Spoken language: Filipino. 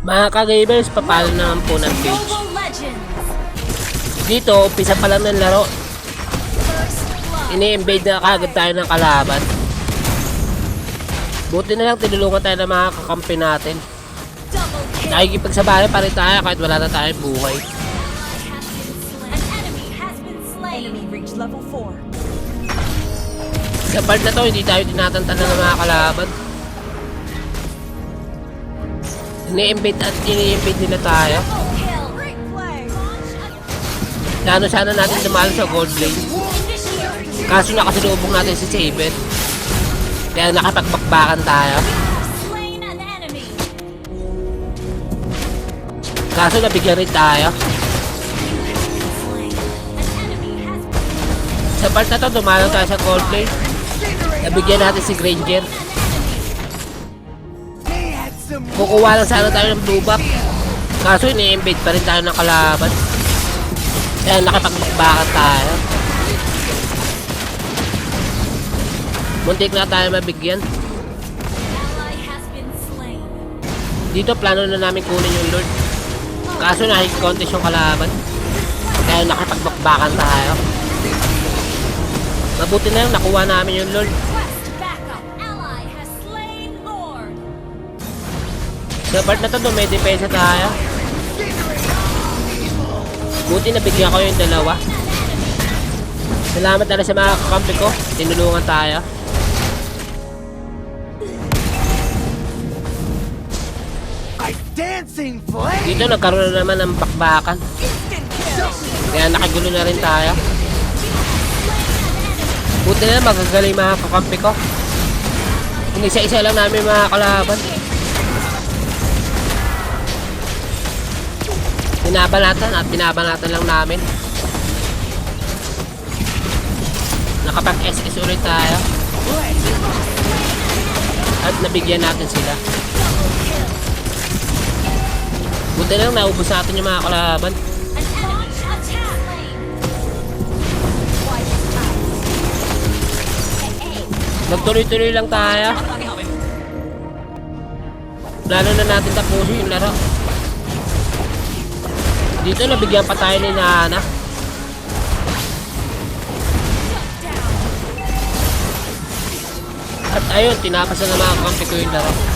Mga ka-gamers, papalo naman po ng page. Dito, umpisa pa lang ng laro. Ini-invade na kagad tayo ng kalaban. Buti na lang tinulungan tayo ng mga kakampi natin. Nakikipagsabayan pa rin tayo kahit wala na tayong buhay. Sa part na to, hindi tayo tinatantanan ng mga kalaban. Ini-invade nila tayo. Plano sana natin dumalo sa gold lane. Kaso nakasalubong natin si Saber. Kaya nakapagbakbakan tayo. Kaso nabigyan rin tayo. Sa part na to, dumalo tayo sa gold lane. Nabigyan natin si Granger. Kukuha lang sana tayo ng blue buff. Kaso ini-invade pa rin tayo ng kalaban. Kaya nakapagbakbakan tayo. Muntik na tayo mabigyan. Dito plano na namin kunin yung Lord. Kaso nakik-contest yung kalaban. Kaya nakapagbakbakan tayo. Mabuti na yung nakuha namin yung Lord. Sa part na to, may depensa tayo. Buti nabigyan ko yung dalawa. Salamat na sa mga kakampi ko. Tinulungan tayo. Dito nagkaroon na naman ng bakbakan. Kaya nakagulo na rin tayo. Buti na magagaling mga kakampi ko. Isa-isa lang namin mga kalaban. Binabanatan at binabanatan lang namin. Nakapag-SS ulit tayo. At nabigyan natin sila. Buti lang naubos natin yung mga kalaban. Nagtuloy-tuloy lang tayo. Plano na natin tapusin yung laro. Dito nabigyan pa tayo ni Nana. At ayun, tinapasan na mga kakampi ko yung laro.